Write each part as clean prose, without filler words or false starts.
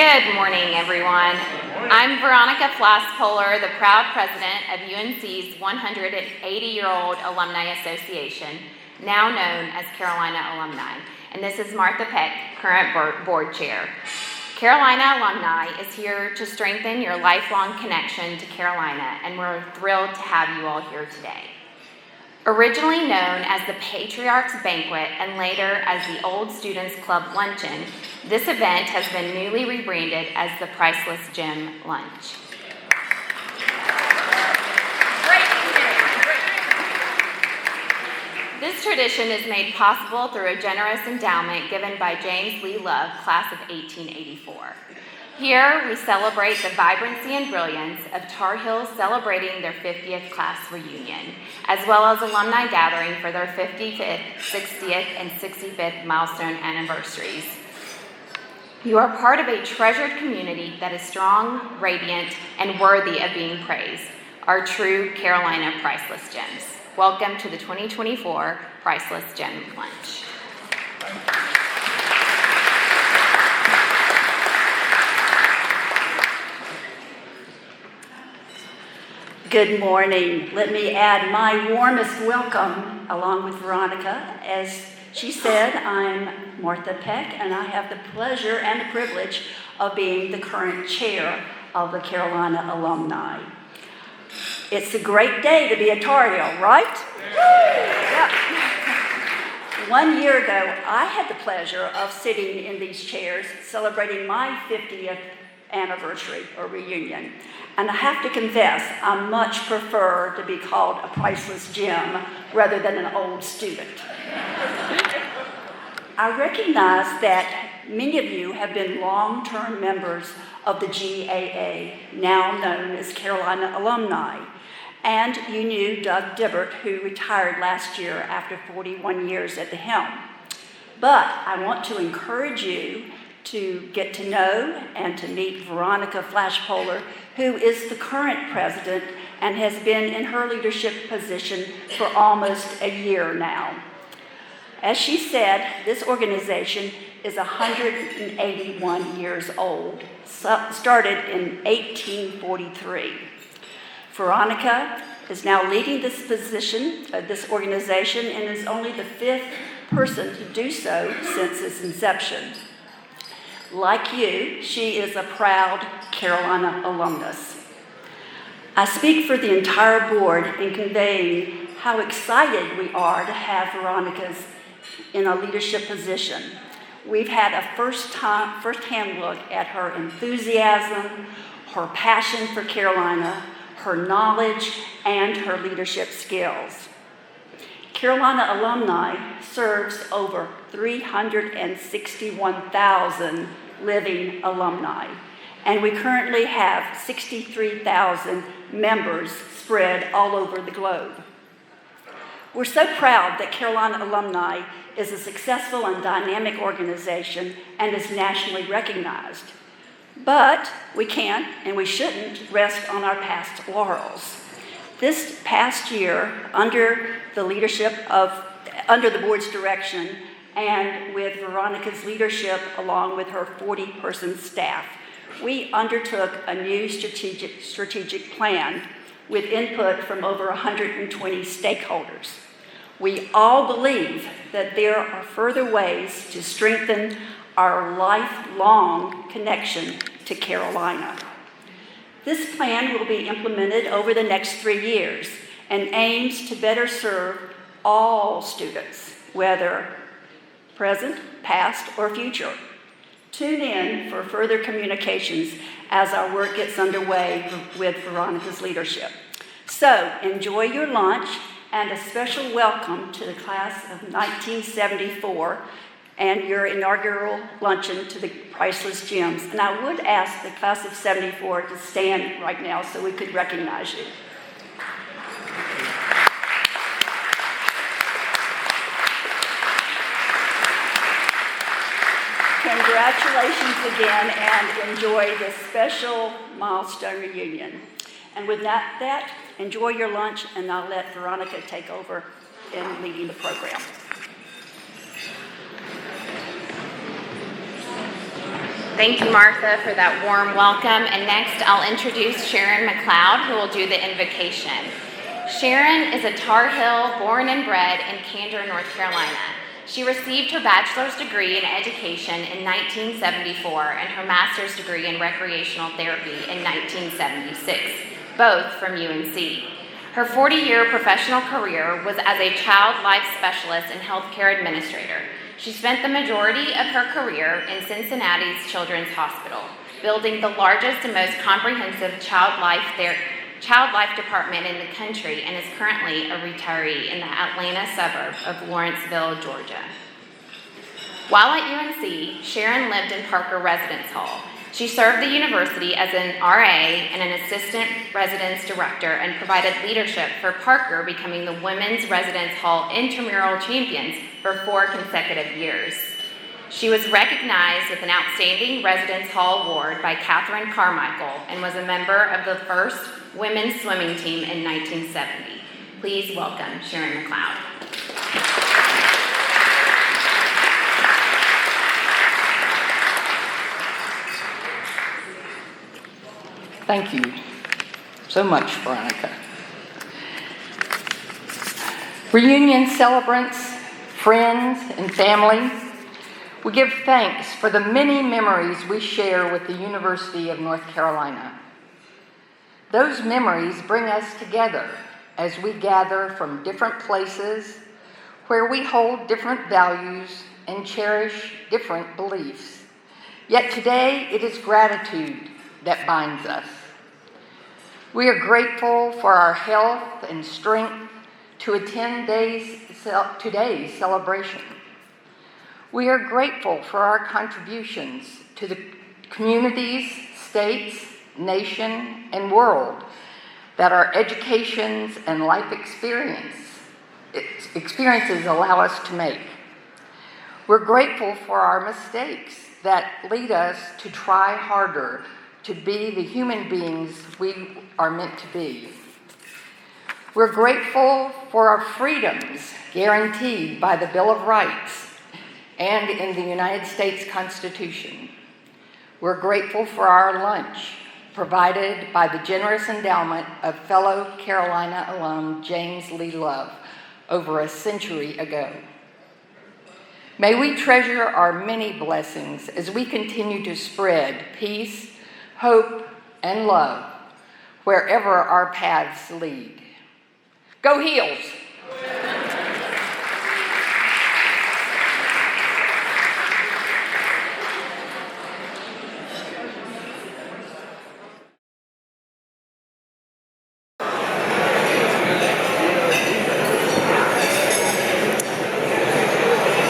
Good morning, everyone. I'm Veronica Flaspoehler, the proud president of UNC's 180-year-old Alumni Association, now known as Carolina Alumni. And this is Martha Peck, current board chair. Carolina Alumni is here to strengthen your lifelong connection to Carolina, and we're thrilled to have you all here today. Originally known as the Patriarch's Banquet and later as the Old Students Club Luncheon, this event has been newly rebranded as the Priceless Gem Lunch. This tradition is made possible through a generous endowment given by James Lee Love, class of 1884. Here, we celebrate the vibrancy and brilliance of Tar Heels celebrating their 50th class reunion, as well as alumni gathering for their 55th, 60th, and 65th milestone anniversaries. You are part of a treasured community that is strong, radiant, and worthy of being praised, our true Carolina Priceless Gems. Welcome to the 2024 Priceless Gem Lunch. Good morning. Let me add my warmest welcome along with Veronica. As she said, I'm Martha Peck, and I have the pleasure and the privilege of being the current chair of the Carolina Alumni. It's a great day to be a Tar Heel, right? Yeah. 1 year ago, I had the pleasure of sitting in these chairs celebrating my 50th anniversary or reunion. And I have to confess, I much prefer to be called a priceless gem rather than an old student. I recognize that many of you have been long-term members of the GAA, now known as Carolina Alumni. And you knew Doug Dibbert, who retired last year after 41 years at the helm. But I want to encourage you to get to know and to meet Veronica Flaspoehler, who is the current president and has been in her leadership position for almost a year now. As she said, this organization is 181 years old, started in 1843. Veronica is now leading this position, this organization, and is only the fifth person to do so since its inception. Like you, she is a proud Carolina alumnus. I speak for the entire board in conveying how excited we are to have Veronica in a leadership position. We've had a first-hand look at her enthusiasm, her passion for Carolina, her knowledge, and her leadership skills. Carolina Alumni serves over 361,000 living alumni, and we currently have 63,000 members spread all over the globe. We're so proud that Carolina Alumni is a successful and dynamic organization and is nationally recognized. But we can't and we shouldn't rest on our past laurels. This past year, under the board's direction and with Veronica's leadership along with her 40-person staff, we undertook a new strategic plan with input from over 120 stakeholders. We all believe that there are further ways to strengthen our lifelong connection to Carolina. This plan will be implemented over the next 3 years and aims to better serve all students, whether present, past, or future. Tune in for further communications as our work gets underway with Veronica's leadership. So enjoy your lunch and a special welcome to the class of 1974 and your inaugural luncheon to the Priceless Gems. And I would ask the class of 74 to stand right now so we could recognize you. Congratulations again, and enjoy this special milestone reunion. And with that, enjoy your lunch, and I'll let Veronica take over in leading the program. Thank you, Martha, for that warm welcome. And next, I'll introduce Sharon McLeod, who will do the invocation. Sharon is a Tar Heel born and bred in Candor, North Carolina. She received her bachelor's degree in education in 1974 and her master's degree in recreational therapy in 1976, both from UNC. Her 40-year professional career was as a child life specialist and healthcare administrator. She spent the majority of her career in Cincinnati's Children's Hospital, building the largest and most comprehensive child life department in the country, and is currently a retiree in the Atlanta suburb of Lawrenceville, Georgia. While at UNC, Sharon lived in Parker Residence Hall. She served the university as an RA and an assistant residence director and provided leadership for Parker, becoming the Women's Residence Hall intramural champions for 4 consecutive years. She was recognized with an Outstanding Residence Hall Award by Catherine Carmichael and was a member of the first women's swimming team in 1970. Please welcome Sharon McLeod. Thank you so much, Veronica. Reunion celebrants, friends, and family, we give thanks for the many memories we share with the University of North Carolina. Those memories bring us together as we gather from different places where we hold different values and cherish different beliefs. Yet today it is gratitude that binds us. We are grateful for our health and strength to attend today's celebration. We are grateful for our contributions to the communities, states, nation, and world that our educations and life experiences allow us to make. We're grateful for our mistakes that lead us to try harder to be the human beings we are meant to be. We're grateful for our freedoms guaranteed by the Bill of Rights and in the United States Constitution. We're grateful for our lunch provided by the generous endowment of fellow Carolina alum James Lee Love over a century ago. May we treasure our many blessings as we continue to spread peace, hope, and love wherever our paths lead. Go Heels!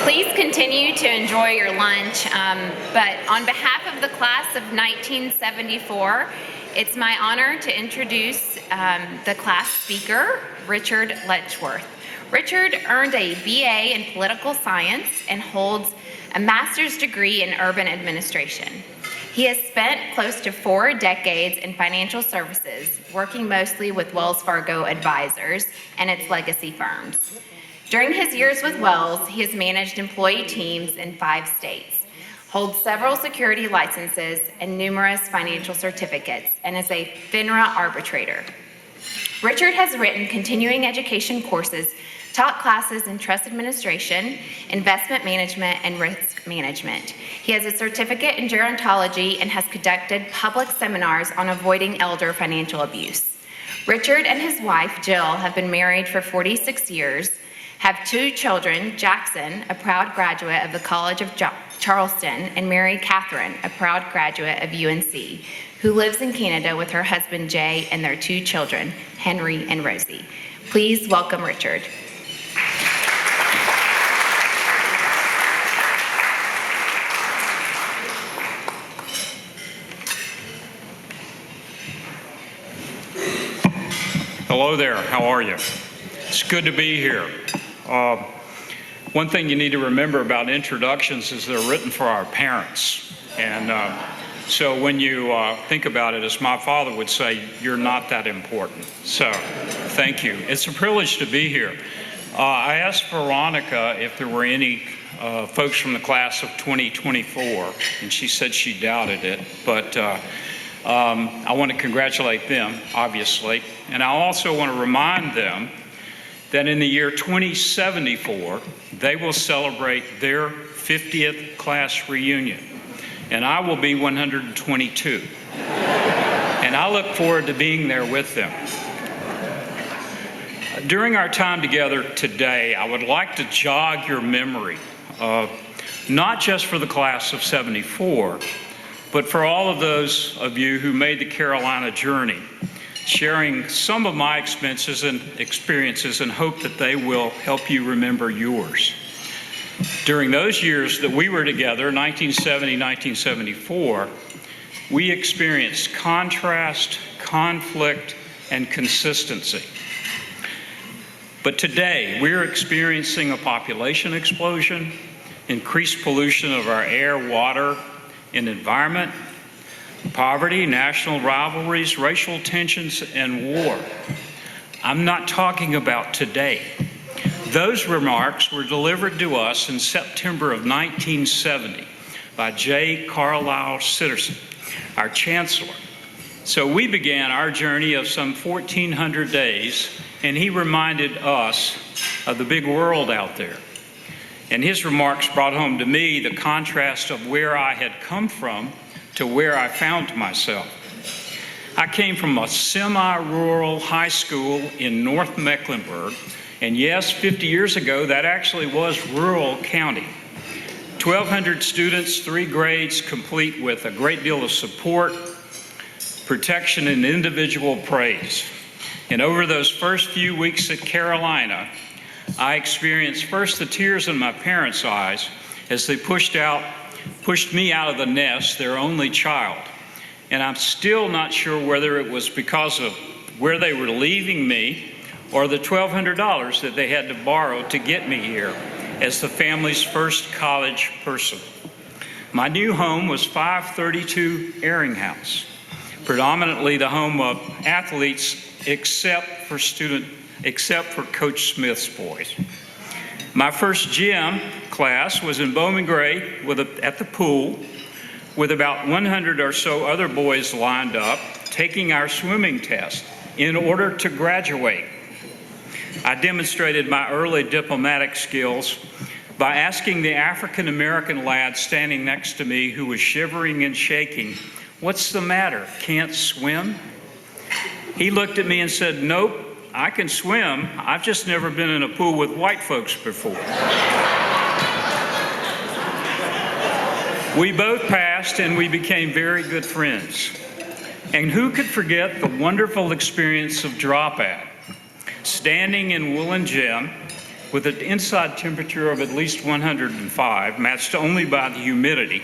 Please continue to enjoy your lunch, but on behalf of the class of 1974, it's my honor to introduce the class speaker, Richard Letchworth. Richard earned a BA in political science and holds a master's degree in urban administration. He has spent close to 4 decades in financial services, working mostly with Wells Fargo Advisors and its legacy firms. During his years with Wells, he has managed employee teams in 5 states, holds several security licenses and numerous financial certificates, and is a FINRA arbitrator. Richard has written continuing education courses, taught classes in trust administration, investment management, and risk management. He has a certificate in gerontology and has conducted public seminars on avoiding elder financial abuse. Richard and his wife, Jill, have been married for 46 years, have 2 children, Jackson, a proud graduate of the College of Charleston, and Mary Catherine, a proud graduate of UNC, who lives in Canada with her husband, Jay, and their 2 children, Henry and Rosie. Please welcome Richard. Hello there, how are you? It's good to be here. One thing you need to remember about introductions is they're written for our parents. And so when you think about it, as my father would say, you're not that important. So thank you. It's a privilege to be here. I asked Veronica if there were any folks from the class of 2024, and she said she doubted it, but I want to congratulate them, obviously, and I also want to remind them that in the year 2074, they will celebrate their 50th class reunion, and I will be 122, and I look forward to being there with them. During our time together today, I would like to jog your memory, not just for the class of 74, but for all of those of you who made the Carolina journey, sharing some of my experiences and hope that they will help you remember yours. During those years that we were together, 1970, 1974, we experienced contrast, conflict, and consistency. But today, we're experiencing a population explosion, increased pollution of our air, water, and environment, poverty, national rivalries, racial tensions, and war. I'm not talking about today. Those remarks were delivered to us in September of 1970 by J. Carlisle Sitterson, our chancellor. So we began our journey of some 1,400 days, and he reminded us of the big world out there. And his remarks brought home to me the contrast of where I had come from to where I found myself. I came from a semi-rural high school in North Mecklenburg, and yes, 50 years ago, that actually was rural county. 1,200 students, 3 grades, complete with a great deal of support, protection, and individual praise. And over those first few weeks at Carolina, I experienced first the tears in my parents' eyes as they pushed me out of the nest, their only child. And I'm still not sure whether it was because of where they were leaving me or the $1,200 that they had to borrow to get me here as the family's first college person. My new home was 532 Airing House, predominantly the home of athletes except for Coach Smith's boys. My first gym class was in Bowman Gray at the pool with about 100 or so other boys lined up taking our swimming test in order to graduate. I demonstrated my early diplomatic skills by asking the African-American lad standing next to me who was shivering and shaking, "What's the matter? Can't swim?" He looked at me and said, "Nope, I can swim. I've just never been in a pool with white folks before." We both passed and we became very good friends. And who could forget the wonderful experience of drop at, standing in woolen gym with an inside temperature of at least 105, matched only by the humidity,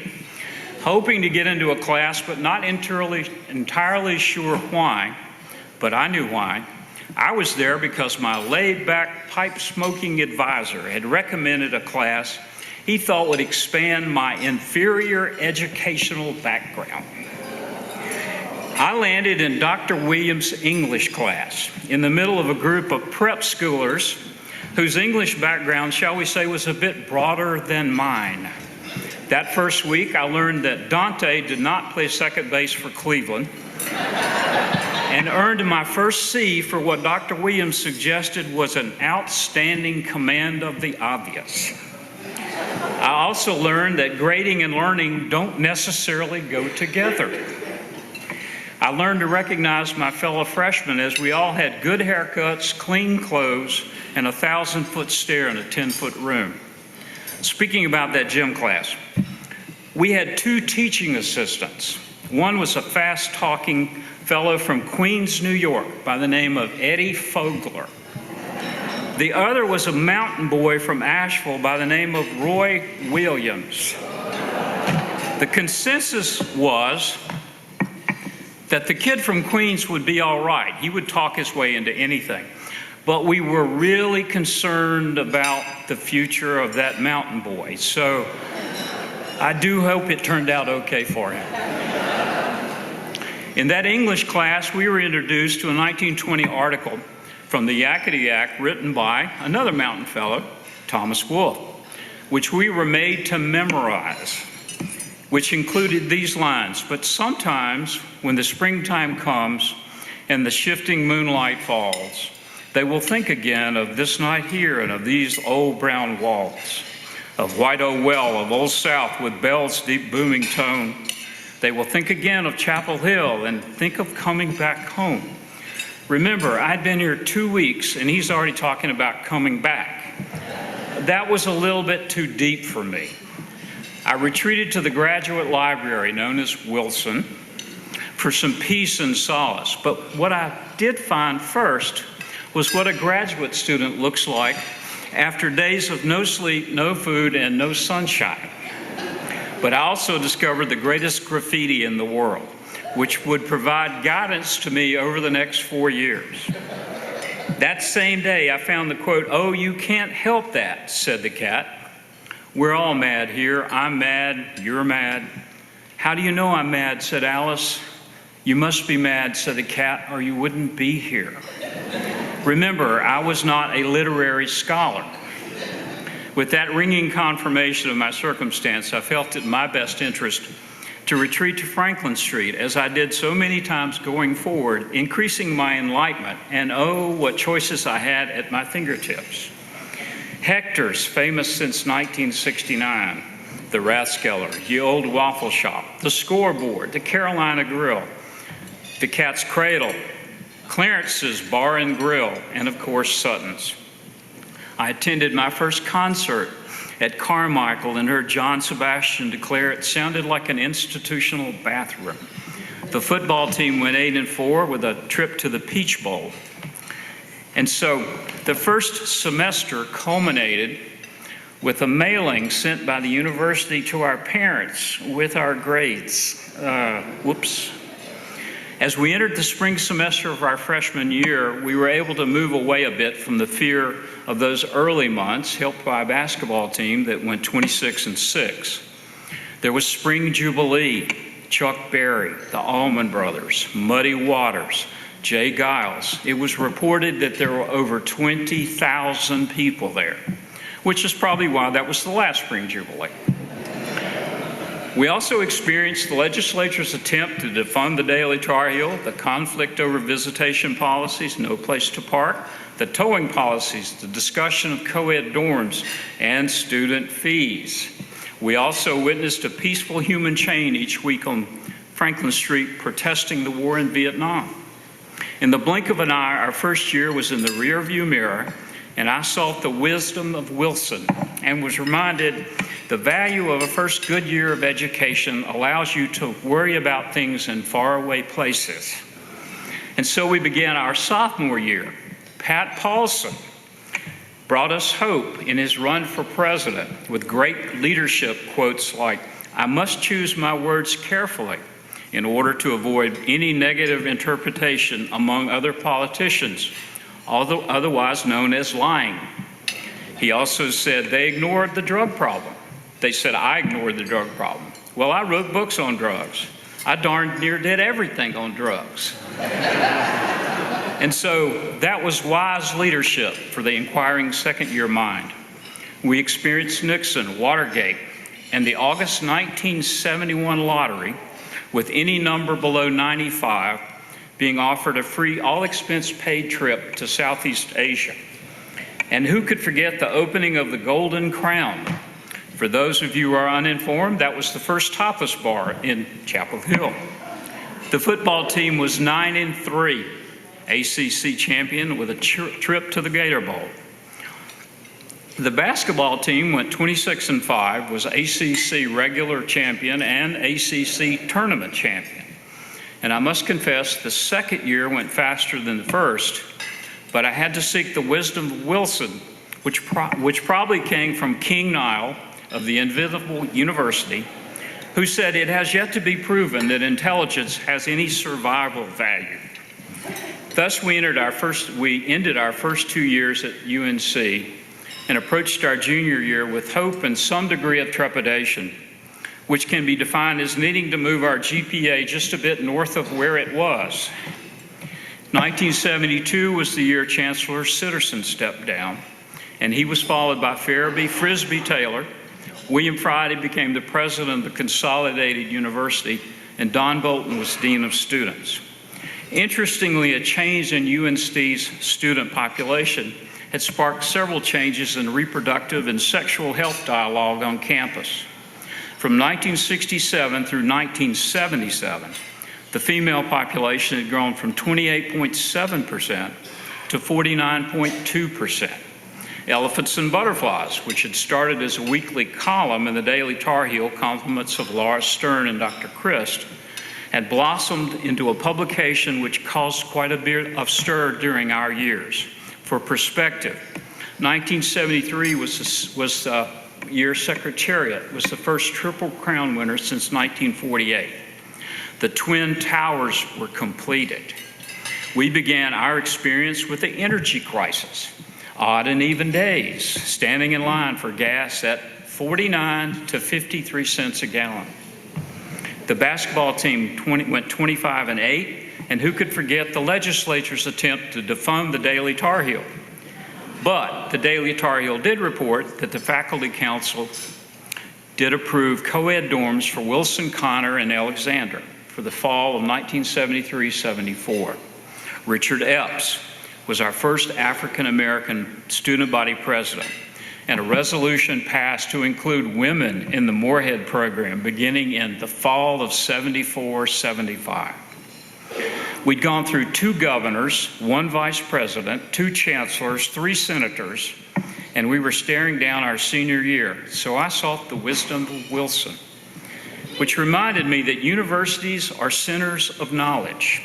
hoping to get into a class but not entirely sure why, but I knew why. I was there because my laid-back, pipe-smoking advisor had recommended a class he thought would expand my inferior educational background. I landed in Dr. Williams' English class in the middle of a group of prep schoolers whose English background, shall we say, was a bit broader than mine. That first week, I learned that Dante did not play second base for Cleveland and earned my first C for what Dr. Williams suggested was an outstanding command of the obvious. I also learned that grading and learning don't necessarily go together. I learned to recognize my fellow freshmen as we all had good haircuts, clean clothes, and a 1,000-foot stare in a 10-foot room. Speaking about that gym class, we had 2 teaching assistants. One was a fast-talking fellow from Queens, New York, by the name of Eddie Fogler. The other was a mountain boy from Asheville by the name of Roy Williams. The consensus was that the kid from Queens would be all right. He would talk his way into anything. But we were really concerned about the future of that mountain boy. So I do hope it turned out okay for him. In that English class, we were introduced to a 1920 article from the Yakety Yak written by another mountain fellow, Thomas Wolfe. which we were made to memorize, which included these lines: "But sometimes when the springtime comes and the shifting moonlight falls, they will think again of this night here and of these old brown walls, of White Old Well, of Old South with bells' deep booming tone. They will think again of Chapel Hill and think of coming back home." Remember, I'd been here 2 weeks and he's already talking about coming back. That was a little bit too deep for me. I retreated to the graduate library known as Wilson for some peace and solace. But what I did find first was what a graduate student looks like after days of no sleep, no food, and no sunshine. But I also discovered the greatest graffiti in the world, which would provide guidance to me over the next 4 years. That same day, I found the quote, "Oh, you can't help that," said the cat. "We're all mad here. I'm mad, you're mad." "How do you know I'm mad?" said Alice. "You must be mad," said the cat, "or you wouldn't be here." Remember, I was not a literary scholar. With that ringing confirmation of my circumstance, I felt it in my best interest to retreat to Franklin Street, as I did so many times going forward, increasing my enlightenment, and oh, what choices I had at my fingertips. Hector's, famous since 1969, the Rathskeller, the Old Waffle Shop, the Scoreboard, the Carolina Grill, the Cat's Cradle, Clarence's Bar and Grill, and of course Sutton's. I attended my first concert at Carmichael and heard John Sebastian declare it sounded like an institutional bathroom. The football team went 8-4 with a trip to the Peach Bowl. And so the first semester culminated with a mailing sent by the university to our parents with our grades. As we entered the spring semester of our freshman year, we were able to move away a bit from the fear of those early months, helped by a basketball team that went 26-6. There was Spring Jubilee, Chuck Berry, the Allman Brothers, Muddy Waters, Jay Giles. It was reported that there were over 20,000 people there, which is probably why that was the last Spring Jubilee. We also experienced the legislature's attempt to defund the Daily Tar Heel, the conflict over visitation policies, no place to park, the towing policies, the discussion of co-ed dorms, and student fees. We also witnessed a peaceful human chain each week on Franklin Street protesting the war in Vietnam. In the blink of an eye, our first year was in the rearview mirror, and I sought the wisdom of Wilson and was reminded the value of a first good year of education allows you to worry about things in faraway places. And so we began our sophomore year. Pat Paulson brought us hope in his run for president with great leadership quotes like, "I must choose my words carefully in order to avoid any negative interpretation among other politicians, although otherwise known as lying." He also said they ignored the drug problem. They said I ignored the drug problem. Well, I wrote books on drugs. I darn near did everything on drugs. And so that was wise leadership for the inquiring second-year mind. We experienced Nixon, Watergate, and the August 1971 lottery, with any number below 95 being offered a free, all-expense-paid trip to Southeast Asia. And who could forget the opening of the Golden Crown? For those of you who are uninformed, that was the first tapas bar in Chapel Hill. The football team was 9-3, ACC champion with a trip to the Gator Bowl. The basketball team went 26-5, was ACC regular champion and ACC tournament champion. And I must confess, the second year went faster than the first, but I had to seek the wisdom of Wilson, which probably came from King Nile of the Invisible University, who said it has yet to be proven that intelligence has any survival value. Thus, we ended our first 2 years at UNC and approached our junior year with hope and some degree of trepidation, which can be defined as needing to move our GPA just a bit north of where it was. 1972 was the year Chancellor Sitterson stepped down, and he was followed by Farabee Frisbee Taylor. William Friday became the president of the Consolidated University, and Don Bolton was dean of students. Interestingly, a change in UNC's student population had sparked several changes in reproductive and sexual health dialogue on campus. From 1967 through 1977, the female population had grown from 28.7% to 49.2%. Elephants and Butterflies, which had started as a weekly column in the Daily Tar Heel, compliments of Laura Stern and Dr. Christ, had blossomed into a publication which caused quite a bit of stir during our years. For perspective, 1973 was the year Secretariat was the first Triple Crown winner since 1948. The Twin Towers were completed. We began our experience with the energy crisis, odd and even days, standing in line for gas at 49 to 53 cents a gallon. The basketball team went 25-8, and who could forget the legislature's attempt to defund the Daily Tar Heel? But the Daily Tar Heel did report that the faculty council did approve co-ed dorms for Wilson, Connor, and Alexander for the fall of 1973-74. Richard Epps was our first African-American student body president, and a resolution passed to include women in the Moorhead program beginning in the fall of 74-75. We'd gone through 2 governors, 1 vice president, 2 chancellors, 3 senators, and we were staring down our senior year. So I sought the wisdom of Wilson, which reminded me that universities are centers of knowledge.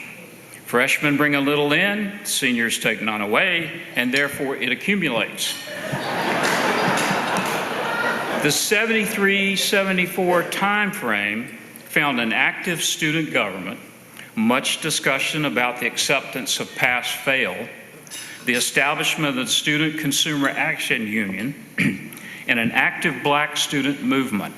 Freshmen bring a little in, seniors take none away, and therefore it accumulates. The 73-74 time frame found an active student government, much discussion about the acceptance of pass-fail, the establishment of the Student Consumer Action Union, and an active Black student movement.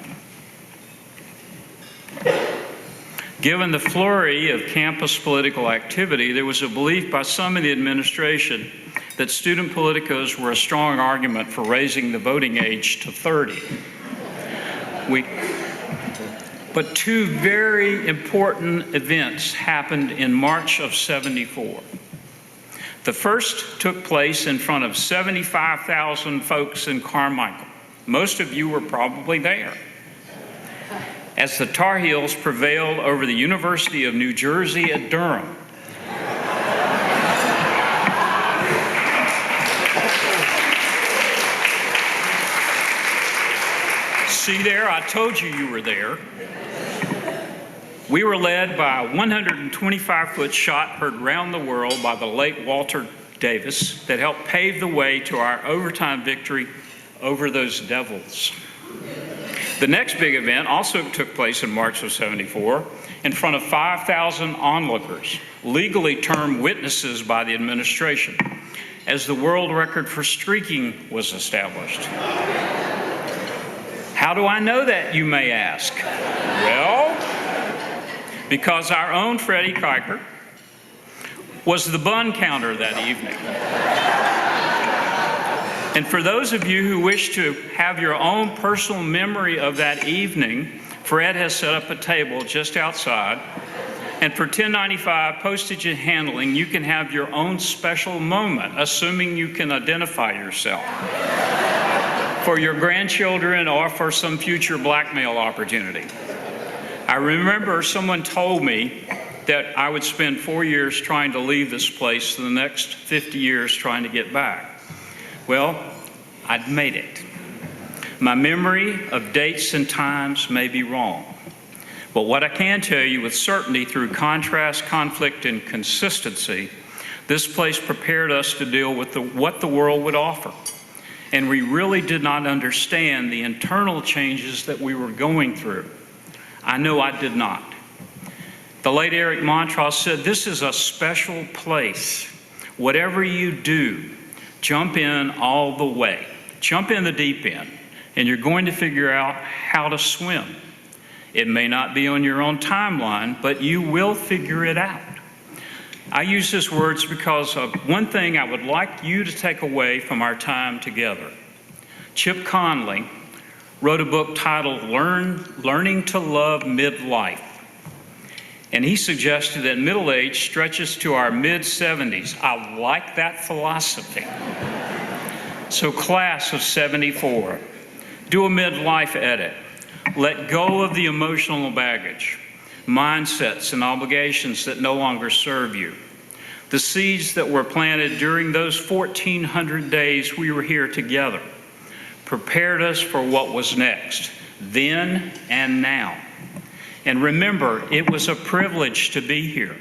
Given the flurry of campus political activity, there was a belief by some in the administration that student politicos were a strong argument for raising the voting age to 30. But 2 very important events happened in March of '74. The first took place in front of 75,000 folks in Carmichael. Most of you were probably there, as the Tar Heels prevailed over the University of New Jersey at Durham. See there, I told you were there. We were led by a 125-foot shot heard round the world by the late Walter Davis that helped pave the way to our overtime victory over those Devils. The next big event also took place in March of '74 in front of 5,000 onlookers, legally termed witnesses by the administration, as the world record for streaking was established. How do I know that, you may ask? Well, because our own Freddie Kiger was the bun counter that evening. And for those of you who wish to have your own personal memory of that evening, Fred has set up a table just outside. And for $10.95 postage and handling, you can have your own special moment, assuming you can identify yourself, for your grandchildren or for some future blackmail opportunity. I remember someone told me that I would spend 4 years trying to leave this place, and the next 50 years trying to get back. Well, I'd made it. My memory of dates and times may be wrong, but what I can tell you with certainty through contrast, conflict, and consistency, this place prepared us to deal with what the world would offer. And we really did not understand the internal changes that we were going through. I know I did not. The late Eric Montross said, "This is a special place. Whatever you do, jump in all the way. Jump in the deep end, and you're going to figure out how to swim. It may not be on your own timeline, but you will figure it out." I use these words because of one thing I would like you to take away from our time together. Chip Conley wrote a book titled Learning to Love Midlife. And he suggested that middle age stretches to our mid-70s. I like that philosophy. So class of 74, do a midlife edit. Let go of the emotional baggage, mindsets and obligations that no longer serve you. The seeds that were planted during those 1,400 days we were here together prepared us for what was next, then and now. And remember, it was a privilege to be here.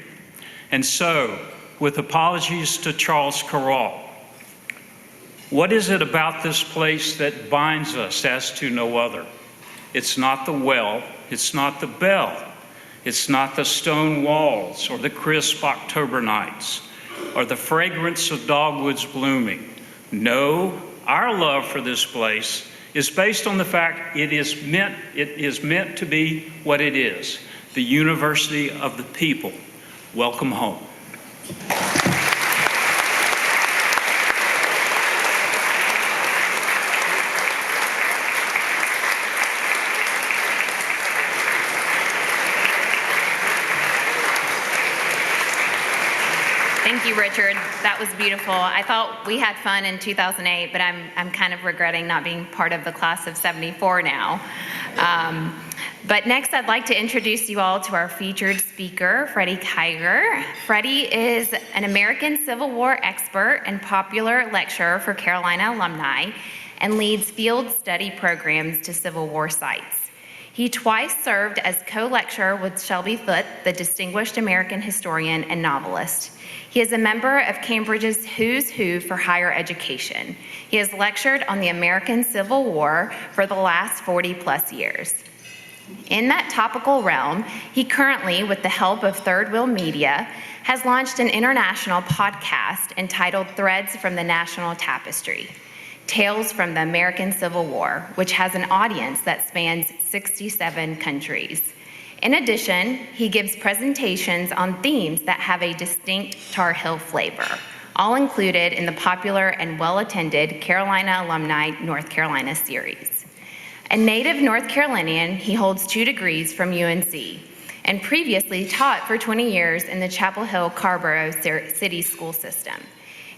And so, with apologies to Charles Corral, what is it about this place that binds us as to no other? It's not the well, it's not the bell, it's not the stone walls or the crisp October nights or the fragrance of dogwoods blooming. No, our love for this place is based on the fact it is meant to be what it is, the University of the People. Welcome home. Thank you, Richard. That was beautiful. I thought we had fun in 2008, but I'm kind of regretting not being part of the class of 74 now. But next, I'd like to introduce you all to our featured speaker, Freddie Kiger. Freddie is an American Civil War expert and popular lecturer for Carolina Alumni and leads field study programs to Civil War sites. He twice served as co-lecturer with Shelby Foote, the distinguished American historian and novelist. He is a member of Cambridge's Who's Who for Higher Education. He has lectured on the American Civil War for the last 40+ years. In that topical realm, he currently, with the help of Third Wheel Media, has launched an international podcast entitled Threads from the National Tapestry, Tales from the American Civil War, which has an audience that spans 67 countries. In addition, he gives presentations on themes that have a distinct Tar Heel flavor, all included in the popular and well-attended Carolina Alumni North Carolina series. A native North Carolinian, he holds 2 degrees from UNC and previously taught for 20 years in the Chapel Hill Carborough City School System.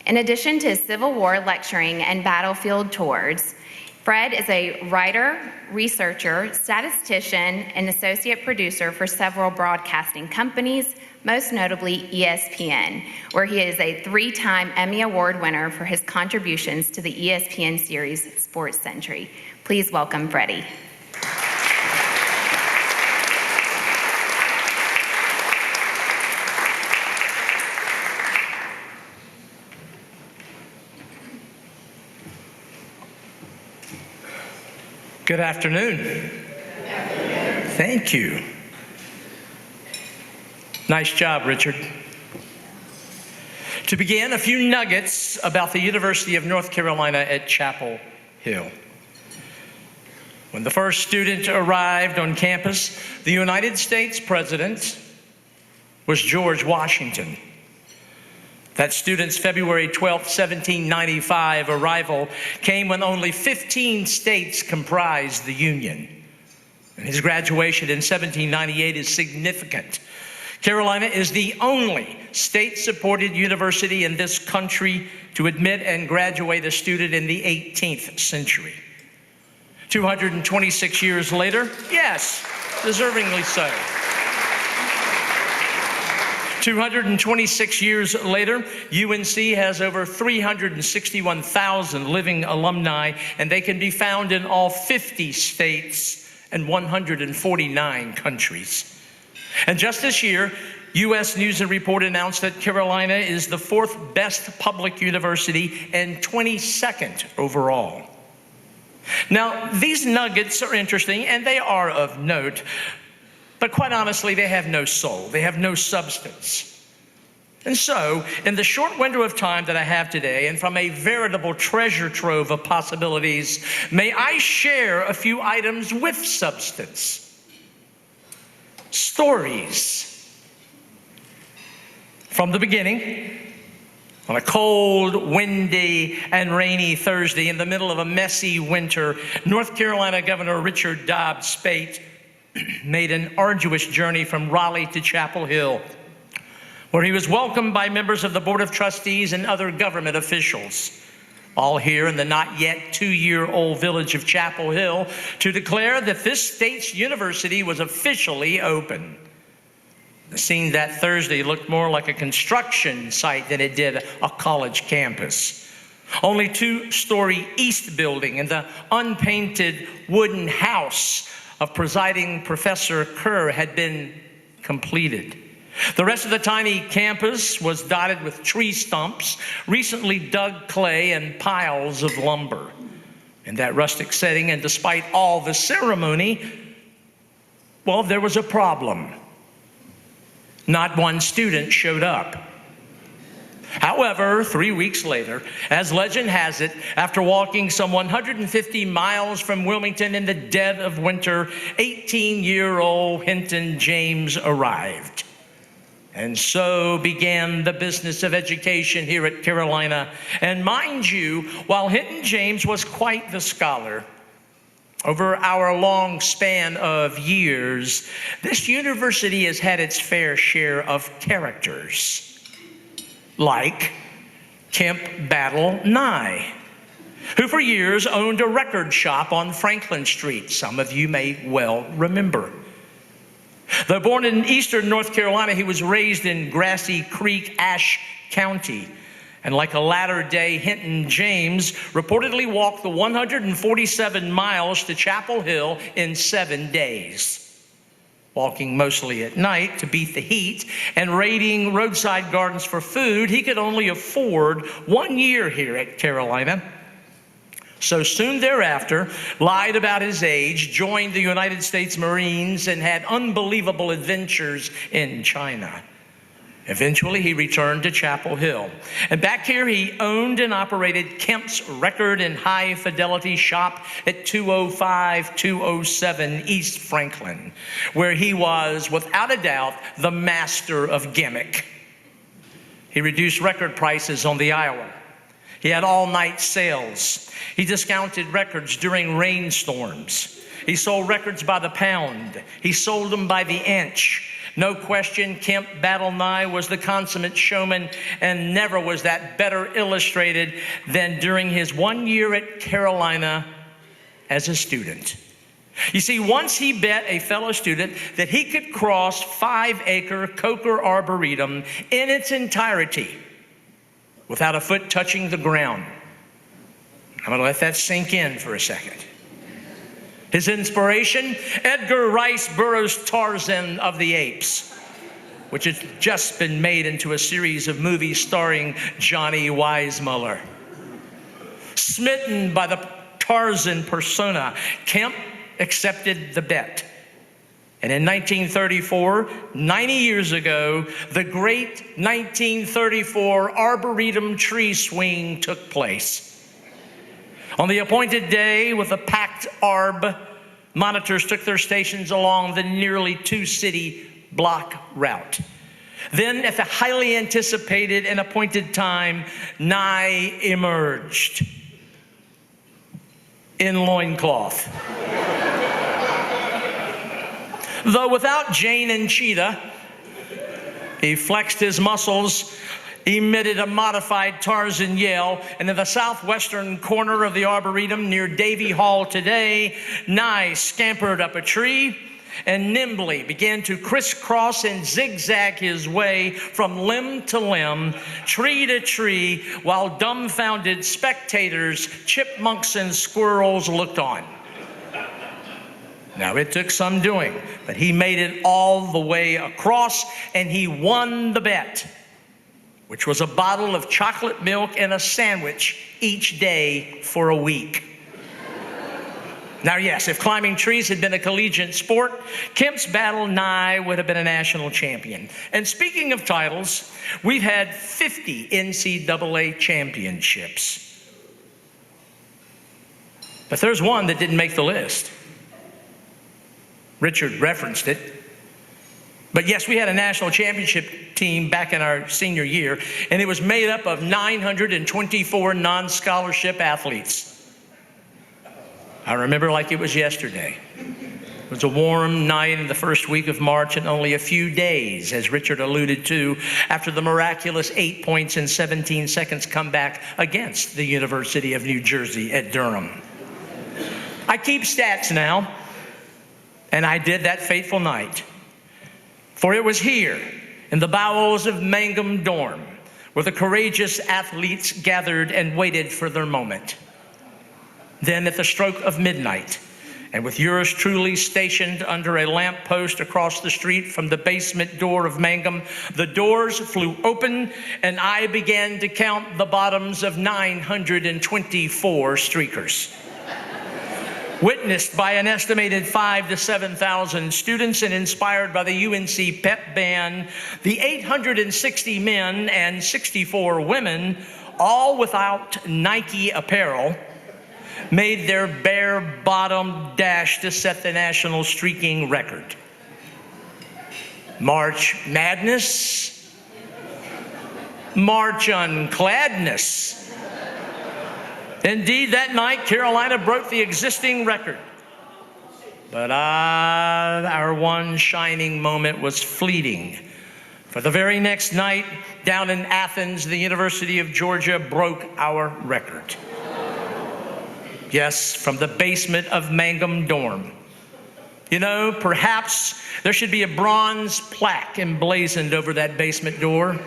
In addition to his Civil War lecturing and battlefield tours, Fred is a writer, researcher, statistician, and associate producer for several broadcasting companies, most notably ESPN, where he is a 3-time Emmy Award winner for his contributions to the ESPN series Sports Century. Please welcome Freddie. Good afternoon. Thank you. Nice job, Richard. To begin, a few nuggets about the University of North Carolina at Chapel Hill. When the first student arrived on campus, the United States president was George Washington. That student's February 12, 1795 arrival came when only 15 states comprised the Union. And his graduation in 1798 is significant. Carolina is the only state-supported university in this country to admit and graduate a student in the 18th century. 226 years later, yes, deservingly so. 226 years later, UNC has over 361,000 living alumni, and they can be found in all 50 states and 149 countries. And just this year, U.S. News and Report announced that Carolina is the 4th best public university and 22nd overall. Now, these nuggets are interesting, and they are of note, but quite honestly, they have no soul. They have no substance. And so, in the short window of time that I have today, and from a veritable treasure trove of possibilities, may I share a few items with substance. Stories. From the beginning, on a cold, windy, and rainy Thursday in the middle of a messy winter, North Carolina Governor Richard Dobbs Speight made an arduous journey from Raleigh to Chapel Hill, where he was welcomed by members of the Board of Trustees and other government officials, all here in the not yet 2-year-old village of Chapel Hill, to declare that this state's university was officially open. The scene that Thursday looked more like a construction site than it did a college campus. Only 2-story east building and the unpainted wooden house of presiding Professor Kerr had been completed. The rest of the tiny campus was dotted with tree stumps, recently dug clay, and piles of lumber. In that rustic setting, and despite all the ceremony, well, there was a problem. Not one student showed up. However, 3 weeks later, as legend has it, after walking some 150 miles from Wilmington in the dead of winter, 18-year-old Hinton James arrived. And so began the business of education here at Carolina. And mind you, while Hinton James was quite the scholar, over our long span of years, this university has had its fair share of characters, like Kemp Battle Nye, who for years owned a record shop on Franklin Street. Some of you may well remember. Though born in eastern North Carolina, he was raised in Grassy Creek, Ashe County. And like a latter-day Hinton James, reportedly walked the 147 miles to Chapel Hill in 7 days, walking mostly at night to beat the heat and raiding roadside gardens for food he could only afford 1 year here at Carolina. So soon thereafter, lied about his age, joined the United States Marines, and had unbelievable adventures in China. Eventually, he returned to Chapel Hill. And back here, he owned and operated Kemp's Record and High Fidelity Shop at 205-207 East Franklin, where he was, without a doubt, the master of gimmick. He reduced record prices on the Iowa. He had all-night sales. He discounted records during rainstorms. He sold records by the pound. He sold them by the inch. No question, Kemp Battle Nye was the consummate showman, and never was that better illustrated than during his 1 year at Carolina as a student. You see, once he bet a fellow student that he could cross 5-acre Coker Arboretum in its entirety without a foot touching the ground. I'm going to let that sink in for a second. His inspiration, Edgar Rice Burroughs' Tarzan of the Apes, which has just been made into a series of movies starring Johnny Weissmuller. Smitten by the Tarzan persona, Kemp accepted the bet. And in 1934, 90 years ago, the great 1934 Arboretum tree swing took place. On the appointed day, with a packed arb, monitors took their stations along the nearly 2-city block route. Then, at the highly anticipated and appointed time, Nye emerged in loincloth. Though without Jane and Cheetah, he flexed his muscles, emitted a modified Tarzan yell, and in the southwestern corner of the Arboretum near Davy Hall today, Nye scampered up a tree and nimbly began to crisscross and zigzag his way from limb to limb, tree to tree, while dumbfounded spectators, chipmunks and squirrels looked on. Now, it took some doing, but he made it all the way across, and he won the bet, which was a bottle of chocolate milk and a sandwich each day for a week. Now, yes, if climbing trees had been a collegiate sport, Kemp's Battle Nye would have been a national champion. And speaking of titles, we've had 50 NCAA championships. But there's one that didn't make the list. Richard referenced it. But yes, we had a national championship team back in our senior year, and it was made up of 924 non-scholarship athletes. I remember like it was yesterday. It was a warm night in the first week of March, and only a few days, as Richard alluded to, after the miraculous 8 points in 17 seconds comeback against the University of New Jersey at Durham. I keep stats now, and I did that fateful night. For it was here, in the bowels of Mangum Dorm, where the courageous athletes gathered and waited for their moment. Then at the stroke of midnight, and with yours truly stationed under a lamppost across the street from the basement door of Mangum, the doors flew open, and I began to count the bottoms of 924 streakers. Witnessed by an estimated 5,000 to 7,000 students and inspired by the UNC pep band, the 860 men and 64 women, all without Nike apparel, made their bare-bottom dash to set the national streaking record. March Madness, March Uncladness. Indeed, that night, Carolina broke the existing record. But our one shining moment was fleeting. For the very next night, down in Athens, the University of Georgia broke our record. Yes, from the basement of Mangum Dorm. You know, perhaps there should be a bronze plaque emblazoned over that basement door.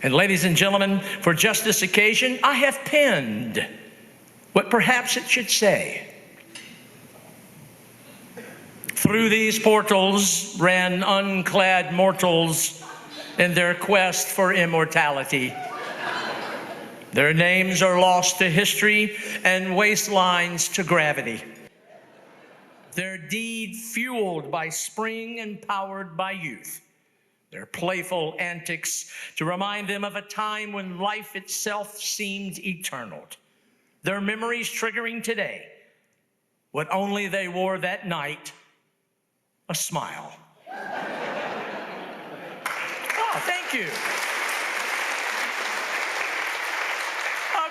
And ladies and gentlemen, for just this occasion, I have penned what perhaps it should say. Through these portals ran unclad mortals in their quest for immortality. Their names are lost to history and waistlines to gravity. Their deed fueled by spring and powered by youth. Their playful antics to remind them of a time when life itself seemed eternal. Their memories triggering today what only they wore that night, a smile. Oh, thank you.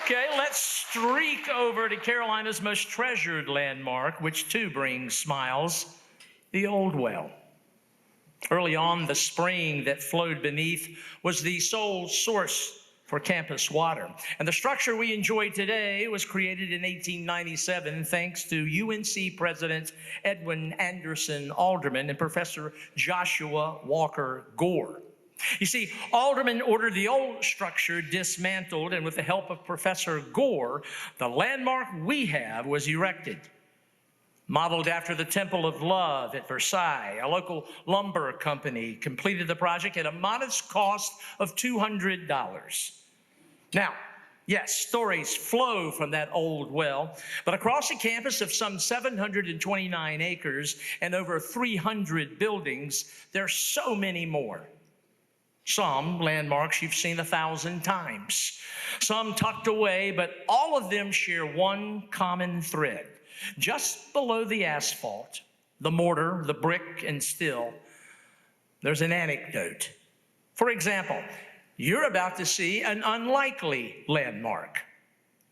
Okay, let's streak over to Carolina's most treasured landmark, which too brings smiles, the Old Well. Early on, the spring that flowed beneath was the sole source for campus water. And the structure we enjoy today was created in 1897 thanks to UNC President Edwin Anderson Alderman and Professor Joshua Walker Gore. You see, Alderman ordered the old structure dismantled, and with the help of Professor Gore, the landmark we have was erected. Modeled after the Temple of Love at Versailles, a local lumber company completed the project at a modest cost of $200. Now, yes, stories flow from that old well, but across a campus of some 729 acres and over 300 buildings, there's so many more. Some landmarks you've seen 1,000 times. Some tucked away, but all of them share one common thread. Just below the asphalt, the mortar, the brick, and steel, there's an anecdote. For example, you're about to see an unlikely landmark.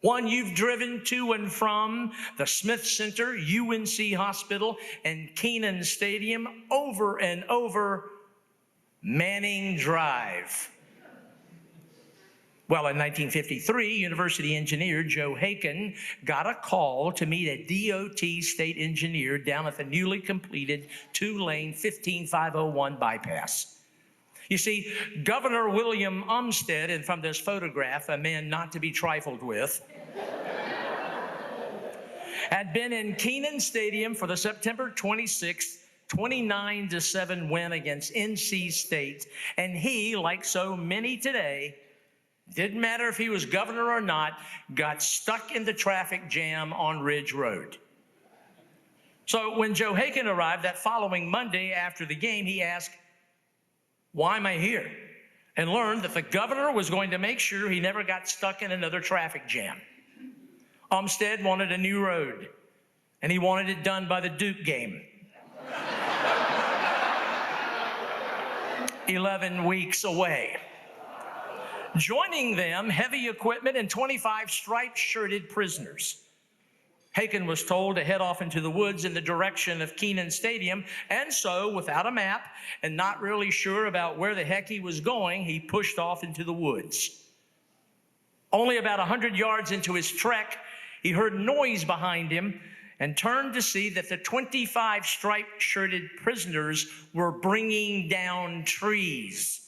One you've driven to and from the Smith Center, UNC Hospital, and Keenan Stadium over and over, Manning Drive. Well, in 1953, university engineer Joe Haken got a call to meet a DOT state engineer down at the newly completed two-lane 15501 bypass. You see, Governor William Umstead, and from this photograph, a man not to be trifled with, had been in Keenan Stadium for the September 26th 29-7 win against NC State, and he, like so many today, didn't matter if he was governor or not, got stuck in the traffic jam on Ridge Road. So when Joe Haken arrived that following Monday after the game, he asked, "Why am I here?" and learned that the governor was going to make sure he never got stuck in another traffic jam. Umstead wanted a new road, and he wanted it done by the Duke game. 11 weeks away. Joining them, heavy equipment and 25 striped-shirted prisoners. Haken was told to head off into the woods in the direction of Kenan Stadium, and so, without a map and not really sure about where the heck he was going, he pushed off into the woods. Only about 100 yards into his trek, he heard noise behind him and turned to see that the 25 striped-shirted prisoners were bringing down trees.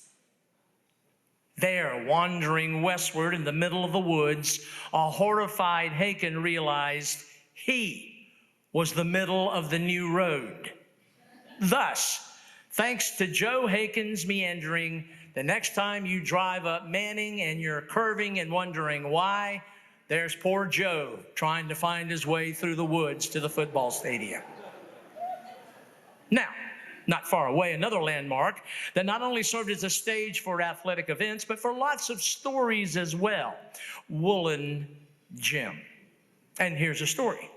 There, wandering westward in the middle of the woods, a horrified Haken realized he was the middle of the new road. Thus, thanks to Joe Haken's meandering, the next time you drive up Manning and you're curving and wondering why, there's poor Joe trying to find his way through the woods to the football stadium. Now, not far away, another landmark that not only served as a stage for athletic events, but for lots of stories as well. Woolen Gym. And here's a story.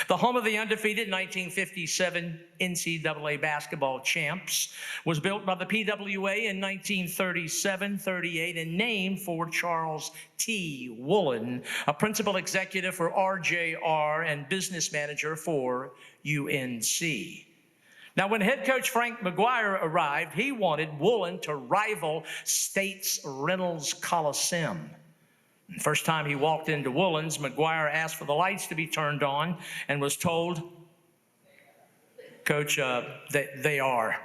The home of the undefeated 1957 NCAA basketball champs was built by the PWA in 1937-38 and named for Charles T. Woolen, a principal executive for RJR and business manager for UNC. Now, when head coach Frank McGuire arrived, he wanted Woolen to rival State's Reynolds Coliseum. The first time he walked into Woolen's, McGuire asked for the lights to be turned on and was told, Coach, they are.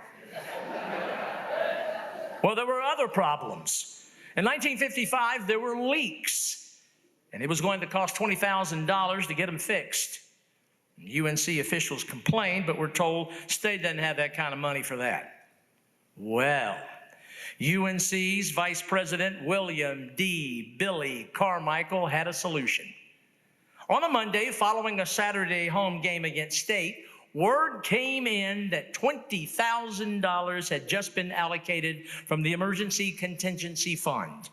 Well, there were other problems. In 1955, there were leaks, and it was going to cost $20,000 to get them fixed. UNC officials complained, but were told State doesn't have that kind of money for that. Well, UNC's Vice President William D. Billy Carmichael had a solution. On a Monday, following a Saturday home game against State, word came in that $20,000 had just been allocated from the Emergency Contingency Fund.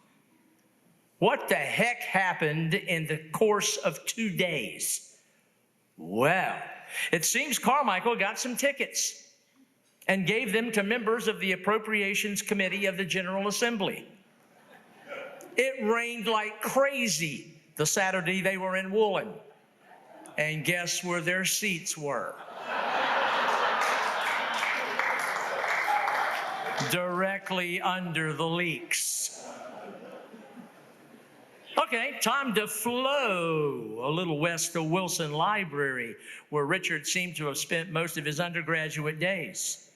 What the heck happened in the course of 2 days? Well, it seems Carmichael got some tickets and gave them to members of the Appropriations Committee of the General Assembly. It rained like crazy the Saturday they were in Woolen. And guess where their seats were? Directly under the leaks. Okay, time to flow a little west of Wilson Library, where Richard seemed to have spent most of his undergraduate days.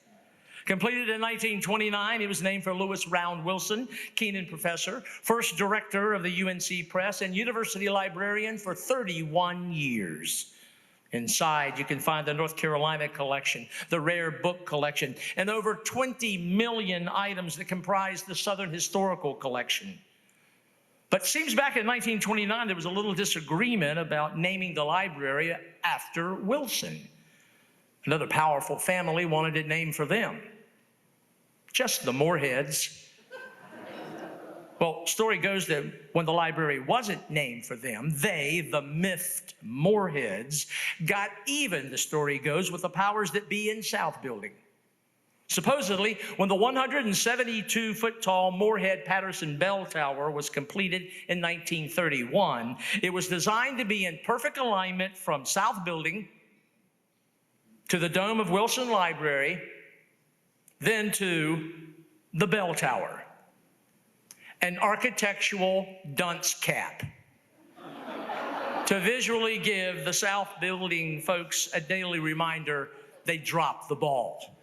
Completed in 1929, he was named for Lewis Round Wilson, Kenan Professor, first director of the UNC Press, and university librarian for 31 years. Inside, you can find the North Carolina collection, the rare book collection, and over 20 million items that comprise the Southern Historical Collection. But it seems back in 1929, there was a little disagreement about naming the library after Wilson. Another powerful family wanted it named for them. Just the Moorheads. Well, story goes that when the library wasn't named for them, they, the miffed Moorheads, got even, the story goes, with the powers that be in South Building. Supposedly, when the 172-foot-tall Moorhead-Patterson Bell Tower was completed in 1931, it was designed to be in perfect alignment from South Building to the dome of Wilson Library, then to the Bell Tower. An architectural dunce cap to visually give the South Building folks a daily reminder they dropped the ball.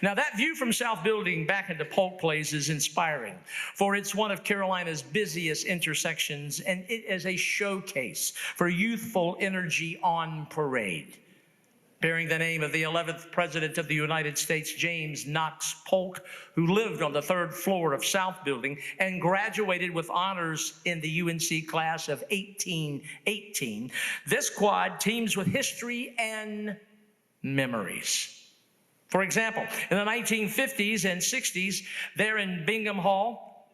Now, that view from South Building back into Polk Place is inspiring, for it's one of Carolina's busiest intersections, and it is a showcase for youthful energy on parade. Bearing the name of the 11th President of the United States, James Knox Polk, who lived on the 3rd floor of South Building and graduated with honors in the UNC class of 1818, this quad teems with history and memories. For example, in the 1950s and 60s, there in Bingham Hall,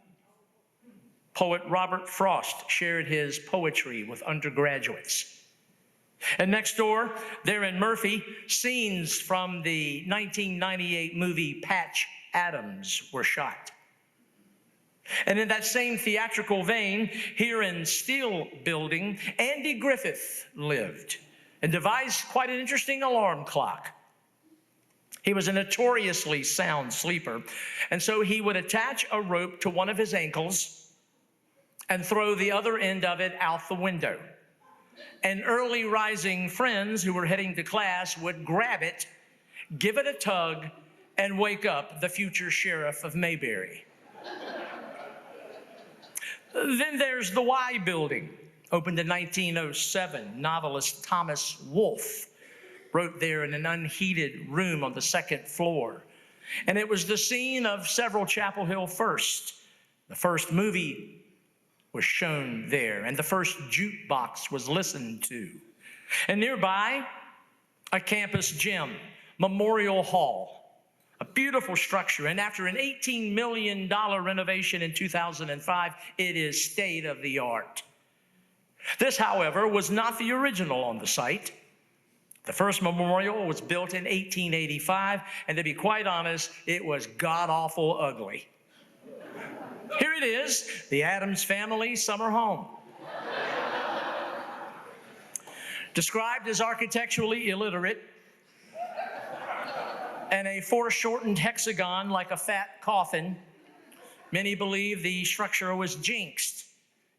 poet Robert Frost shared his poetry with undergraduates. And next door, there in Murphy, scenes from the 1998 movie Patch Adams were shot. And in that same theatrical vein, here in Steel Building, Andy Griffith lived and devised quite an interesting alarm clock. He was a notoriously sound sleeper, and so he would attach a rope to one of his ankles and throw the other end of it out the window. And early rising friends who were heading to class would grab it, give it a tug, and wake up the future sheriff of Mayberry. Then there's the Y Building, opened in 1907. Novelist Thomas Wolfe wrote there in an unheated room on the second floor. And it was the scene of several Chapel Hill firsts. The first movie was shown there, and the first jukebox was listened to. And nearby, a campus gym, Memorial Hall, a beautiful structure. And after an $18 million renovation in 2005, it is state of the art. This, however, was not the original on the site. The first memorial was built in 1885, and to be quite honest, it was god-awful ugly. Here it is, the Addams Family Summer Home. Described as architecturally illiterate and a foreshortened hexagon like a fat coffin, many believe the structure was jinxed.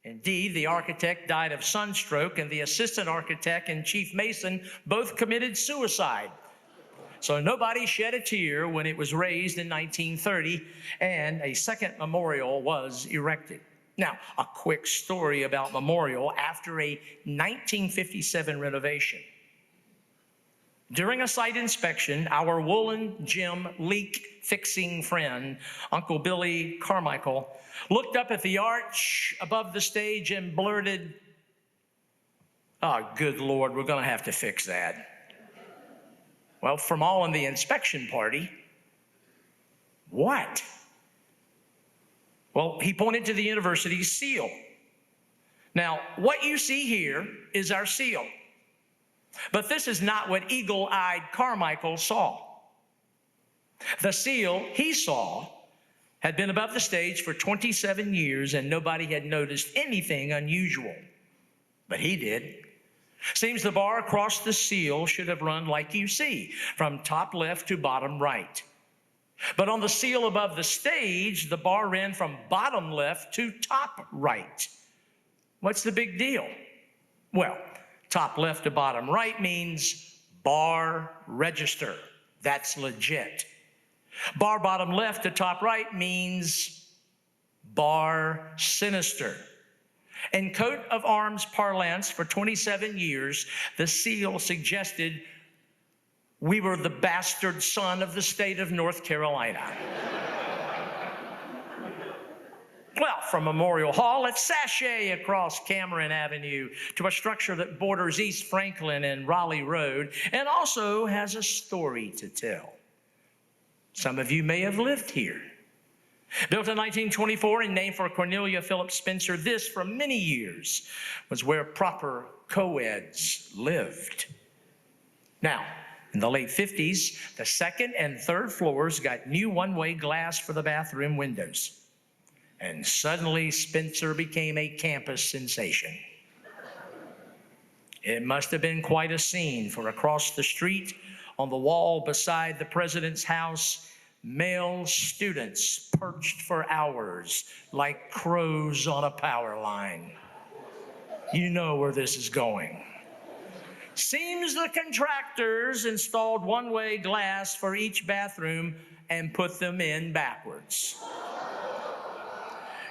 Indeed, the architect died of sunstroke, and the assistant architect and chief mason both committed suicide. So nobody shed a tear when it was raised in 1930 and a second memorial was erected. Now, a quick story about Memorial after a 1957 renovation. During a site inspection, our woolen gym leak fixing friend, Uncle Billy Carmichael, looked up at the arch above the stage and blurted, "Oh, good Lord, we're going to have to fix that." Well, from all in the inspection party, what? Well, he pointed to the university's seal. Now, what you see here is our seal. But this is not what eagle-eyed Carmichael saw. The seal he saw had been above the stage for 27 years, and nobody had noticed anything unusual. But he did. Seems the bar across the seal should have run like you see, from top left to bottom right. But on the seal above the stage, the bar ran from bottom left to top right. What's the big deal? Well, top left to bottom right means bar register. That's legit. Bar bottom left to top right means bar sinister. In coat of arms parlance for 27 years, the seal suggested we were the bastard son of the state of North Carolina. Well, from Memorial Hall, let's sashay across Cameron Avenue to a structure that borders East Franklin and Raleigh Road and also has a story to tell. Some of you may have lived here. Built in 1924 and named for Cornelia Phillips Spencer, this for many years was where proper co-eds lived. Now, in the late 50s, the second and third floors got new one-way glass for the bathroom windows. And suddenly Spencer became a campus sensation. It must have been quite a scene, for across the street, on the wall beside the president's house, male students perched for hours like crows on a power line. You know where this is going. Seems the contractors installed one-way glass for each bathroom and put them in backwards.